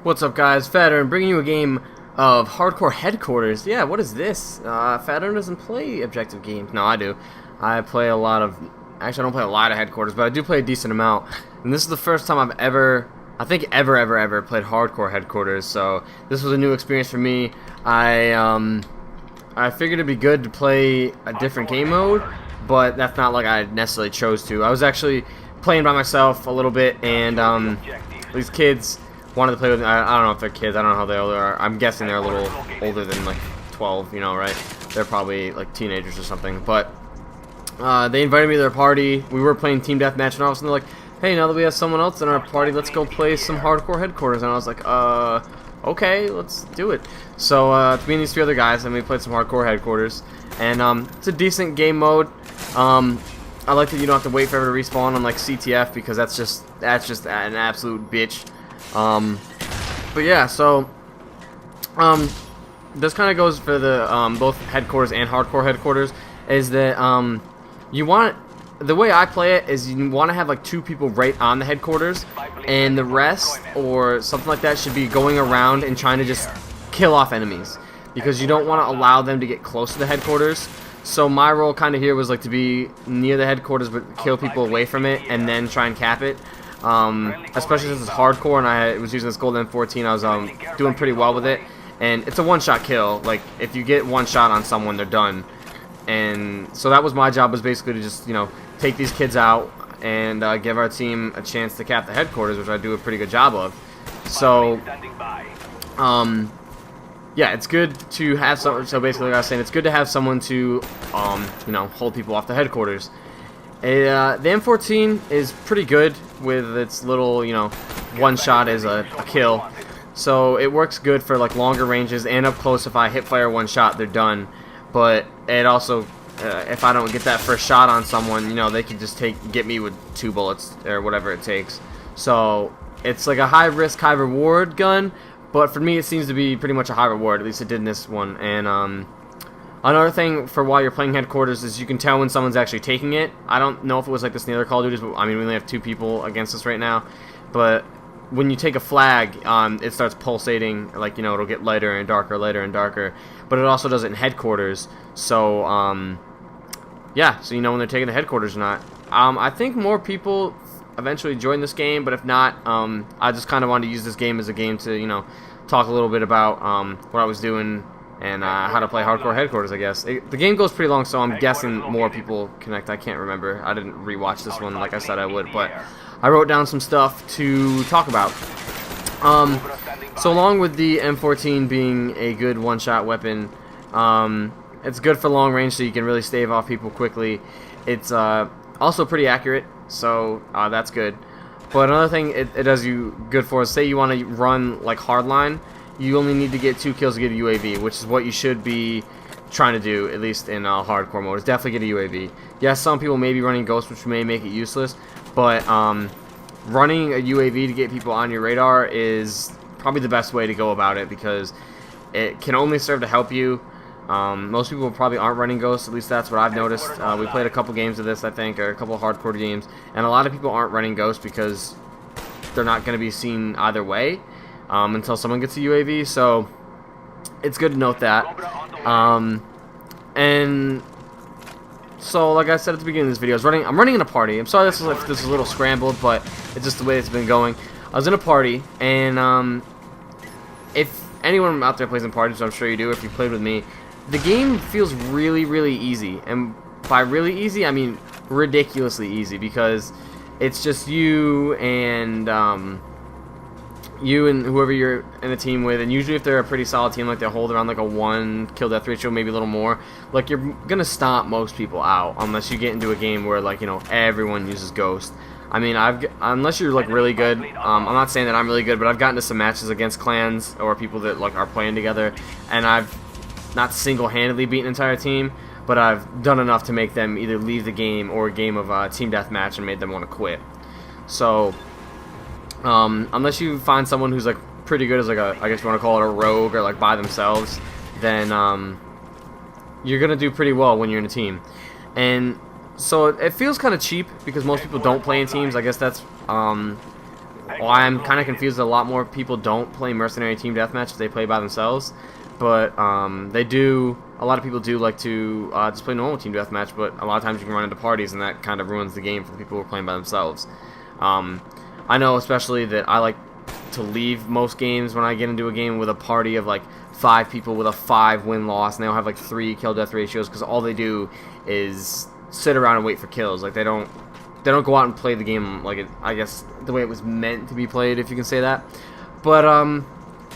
What's up, guys? Fatter, and bringing you a game of Hardcore Headquarters. Yeah, what is this? Fatter doesn't play objective games. No, I do. I play a lot of... Actually, I don't play a lot of Headquarters, but I do play a decent amount. And this is the first time I've ever... I think ever played Hardcore Headquarters, so this was a new experience for me. I figured it'd be good to play a different game mode, but that's not like I necessarily chose to. I was actually playing by myself a little bit, and these kids wanted to play with me. I don't know if they're kids. I don't know how they old are. I'm guessing they're a little older than like 12, you know, right? They're probably like teenagers or something. But they invited me to their party. We were playing team deathmatch, and all of a sudden they're like, "Hey, now that we have someone else in our party, let's go play some Hardcore Headquarters." And I was like, okay, let's do it. So it's me and these three other guys, and we played some Hardcore Headquarters. And it's a decent game mode. I like that you don't have to wait forever to respawn on like CTF, because that's just an absolute bitch. But yeah, so this kind of goes for the both Headquarters and Hardcore Headquarters, is that you want, the way I play it is, you want to have like 2 people right on the Headquarters, and the rest or something like that should be going around and trying to just kill off enemies, because you don't want to allow them to get close to the Headquarters. So my role kind of here was like to be near the Headquarters but kill people away from it and then try and cap it. Especially since it's hardcore and I was using this gold M14, I was doing pretty well with it. And it's a one-shot kill. Like, if you get one shot on someone, they're done. And so that was my job, was basically to just, you know, take these kids out and give our team a chance to cap the Headquarters, which I do a pretty good job of. So, yeah, it's good to have some. So basically, like I was saying, it's good to have someone to, you know, hold people off the Headquarters. The M14 is pretty good with its little, you know, one shot is a kill. So it works good for like longer ranges and up close. If I hip fire one shot, they're done. But it also, if I don't get that first shot on someone, you know, they can just get me with 2 bullets or whatever it takes. So it's like a high risk, high reward gun. But for me, it seems to be pretty much a high reward. At least it did in this one. And another thing for while you're playing Headquarters is you can tell when someone's actually taking it. I don't know if it was like this in the other Call of Duties, but I mean, we only have 2 people against us right now. But when you take a flag, it starts pulsating, like, you know, it'll get lighter and darker, lighter and darker. But it also does it in Headquarters. So, yeah, so you know when they're taking the Headquarters or not. I think more people eventually join this game, but if not, I just kind of wanted to use this game as a game to, you know, talk a little bit about what I was doing and how to play Hardcore Headquarters, I guess. The game goes pretty long, so I'm guessing more people connect. I can't remember. I didn't rewatch this one like I said I would, but I wrote down some stuff to talk about. So along with the M14 being a good one-shot weapon, it's good for long range, so you can really stave off people quickly. It's also pretty accurate, so that's good. But another thing it does you good for is, say you want to run like hardline, you only need to get 2 kills to get a UAV, which is what you should be trying to do, at least in hardcore mode. Is definitely get a UAV. Yes, some people may be running Ghost, which may make it useless, but running a UAV to get people on your radar is probably the best way to go about it, because it can only serve to help you. Most people probably aren't running Ghosts, at least that's what I've noticed. We played a couple games of this, I think, or a couple of hardcore games, and a lot of people aren't running Ghosts because they're not going to be seen either way until someone gets a UAV, so it's good to note that. And so, like I said at the beginning of this video, I'm running in a party. I'm sorry this is a little scrambled, but it's just the way it's been going. I was in a party, and if anyone out there plays in parties, which I'm sure you do if you played with me, the game feels really, really easy. And by really easy, I mean ridiculously easy, because it's just you and whoever you're in a team with, and usually if they're a pretty solid team, like they hold around like a 1 kill death ratio, maybe a little more, like you're gonna stomp most people out, unless you get into a game where, like, you know, everyone uses Ghost. I mean, unless you're like really good, I'm not saying that I'm really good, but I've gotten to some matches against clans or people that like are playing together, and I've not single-handedly beaten an entire team, but I've done enough to make them either leave the game or a game of team deathmatch and made them want to quit. So unless you find someone who's like pretty good as like a, I guess you want to call it a rogue, or like by themselves, then you're gonna do pretty well when you're in a team. And so it feels kind of cheap because most people don't play in teams. I guess that's I'm kind of confused that a lot more people don't play Mercenary Team Deathmatch if they play by themselves. But they do. A lot of people do like to just play normal Team Deathmatch, but a lot of times you can run into parties, and that kind of ruins the game for the people who are playing by themselves. I know especially that I like to leave most games when I get into a game with a party of like 5 people with a 5 win-loss, and they all have like 3 kill-death ratios, because all they do is sit around and wait for kills. Like they don't go out and play the game like I guess the way it was meant to be played, if you can say that. But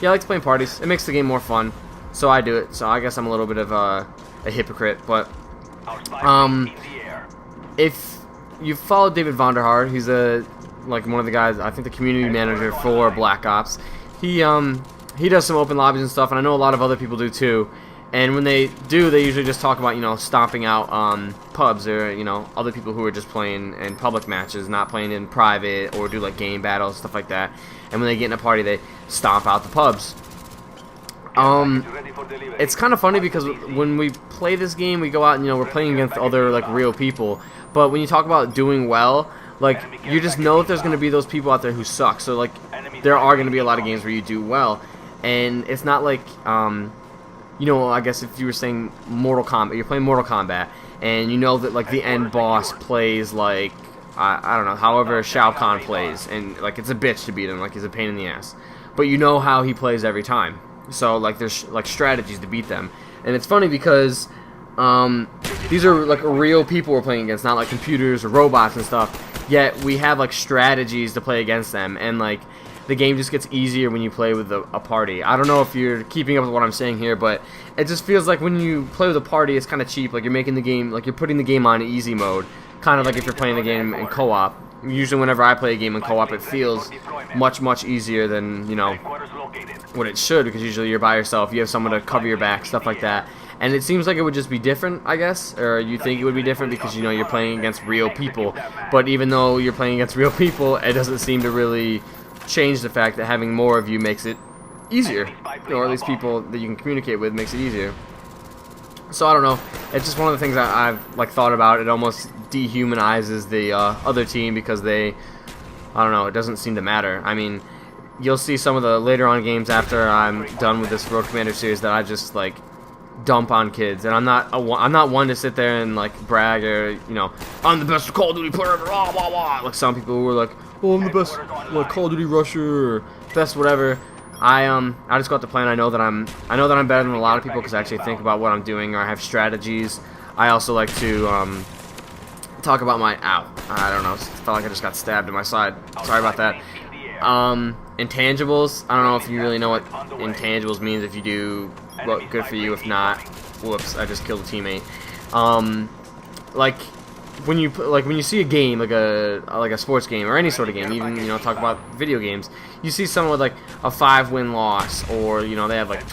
yeah, I like to play in parties. It makes the game more fun, so I do it. So I guess I'm a little bit of a hypocrite. But if you follow David Vonderhaar, he's like one of the guys, I think the community manager for Black Ops. He does some open lobbies and stuff, and I know a lot of other people do too. And when they do, they usually just talk about, you know, stomping out pubs, or, you know, other people who are just playing in public matches, not playing in private, or do like game battles, stuff like that. And when they get in a party, they stomp out the pubs. It's kind of funny because when we play this game, we go out and, you know, we're playing against other like real people. But when you talk about doing well, like, you just know that there's going to be those people out there who suck. So like, there are going to be a lot of games where you do well, and it's not like you know, I guess if you were saying Mortal Kombat, you're playing Mortal Kombat, and you know that like the end boss plays like I don't know, however Shao Kahn plays, and like it's a bitch to beat him, like he's a pain in the ass. But you know how he plays every time, so like there's like strategies to beat them, and it's funny because these are like real people we're playing against, not like computers or robots and stuff. Yet we have like strategies to play against them, and like the game just gets easier when you play with a party. I don't know if you're keeping up with what I'm saying here, but it just feels like when you play with a party, it's kind of cheap. Like you're making the game, like you're putting the game on easy mode, kind of like if you're playing the game in co-op. Usually whenever I play a game in co-op, it feels much easier than, you know, what it should, because usually you're by yourself, you have someone to cover your back, stuff like that. And it seems like it would just be different, I guess, or you think it would be different because, you know, you're playing against real people. But even though you're playing against real people, it doesn't seem to really change the fact that having more of you makes it easier, or at least people that you can communicate with makes it easier. So I don't know, it's just one of the things that I've like thought about. It almost dehumanizes the other team because they, I don't know, it doesn't seem to matter. I mean, you'll see some of the later on games after I'm done with this Road Commander series that I just like dump on kids, and I'm not one to sit there and like brag, or, you know, I'm the best Call of Duty player ever, blah blah blah, like some people who are like, oh, I'm the best like Call of Duty rusher, or best whatever. I just go out to play, and I know that I'm better than a lot of people because I actually think about what I'm doing, or I have strategies. I also like to talk about my I don't know, felt like I just got stabbed in my side. Sorry about that. Intangibles. I don't know if you really know what intangibles means. If you do, well, good for you. If not, whoops, I just killed a teammate. Like when you see a game, like a sports game or any sort of game, even, you know, talk about video games, you see someone with like a 5-win loss, or, you know, they have like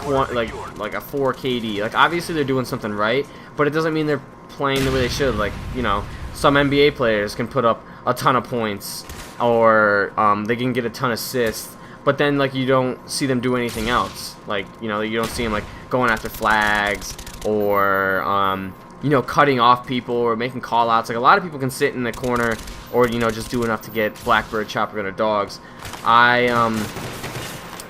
like a 4 KD. Like obviously they're doing something right, but it doesn't mean they're playing the way they should. Like, you know, some NBA players can put up a ton of points, or they can get a ton of assists, but then like you don't see them do anything else. Like, you know, you don't see them like going after flags, or you know, cutting off people, or making call outs. Like a lot of people can sit in the corner, or, you know, just do enough to get Blackbird, Chopper Gun, or dogs. I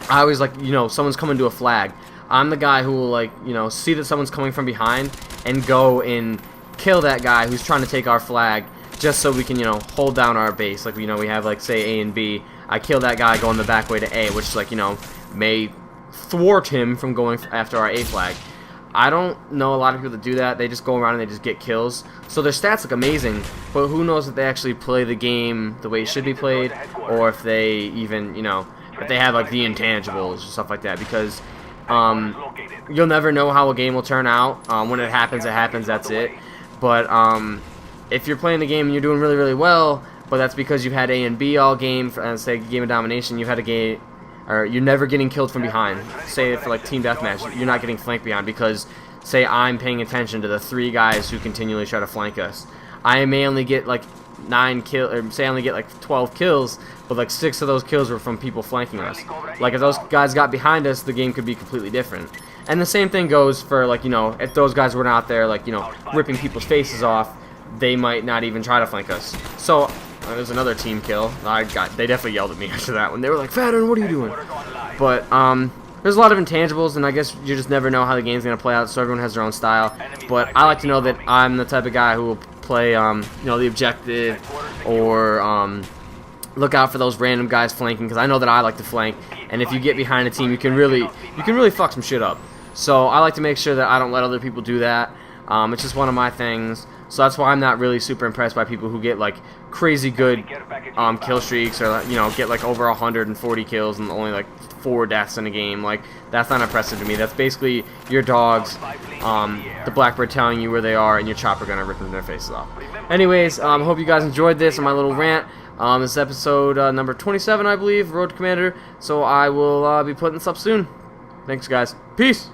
always, like, you know, someone's coming to a flag, I'm the guy who will, like, you know, see that someone's coming from behind and go and kill that guy who's trying to take our flag, just so we can, you know, hold down our base. Like, you know, we have, like, say A and B. I kill that guy going the back way to A, which is, like, you know, may thwart him from going after our A flag. I don't know a lot of people that do that. They just go around and they just get kills. So their stats look amazing, but who knows if they actually play the game the way it should be played, or if they even, you know, if they have like the intangibles or stuff like that. Because you'll never know how a game will turn out. When it happens, that's it. But if you're playing the game and you're doing really, really well, but that's because you've had A and B all game, for, say, Game of Domination, you've had a game, or you're never getting killed from behind. Say for like Team Deathmatch, you're not getting flanked behind because, say, I'm paying attention to the 3 guys who continually try to flank us. I may only get like 9 kills, or say I only get like 12 kills, but like 6 of those kills were from people flanking us. Like if those guys got behind us, the game could be completely different. And the same thing goes for, like, you know, if those guys were not there, like, you know, ripping people's faces off, they might not even try to flank us. So There's another team kill. They definitely yelled at me after that one. They were like, Fattern, what are you doing? But there's a lot of intangibles, and I guess you just never know how the game's gonna play out. So everyone has their own style. But I like to know that I'm the type of guy who will play, you know, the objective, or look out for those random guys flanking, because I know that I like to flank. And if you get behind a team, you can really fuck some shit up. So I like to make sure that I don't let other people do that. It's just one of my things. So that's why I'm not really super impressed by people who get like crazy good kill streaks, or you know, get like over 140 kills and only like 4 deaths in a game. Like, that's not impressive to me. That's basically your dogs, the Blackbird telling you where they are, and your chopper gonna rip their faces off. Anyways, hope you guys enjoyed this and my little rant. This is episode number 27, I believe, Road to Commander. So I will be putting this up soon. Thanks, guys. Peace.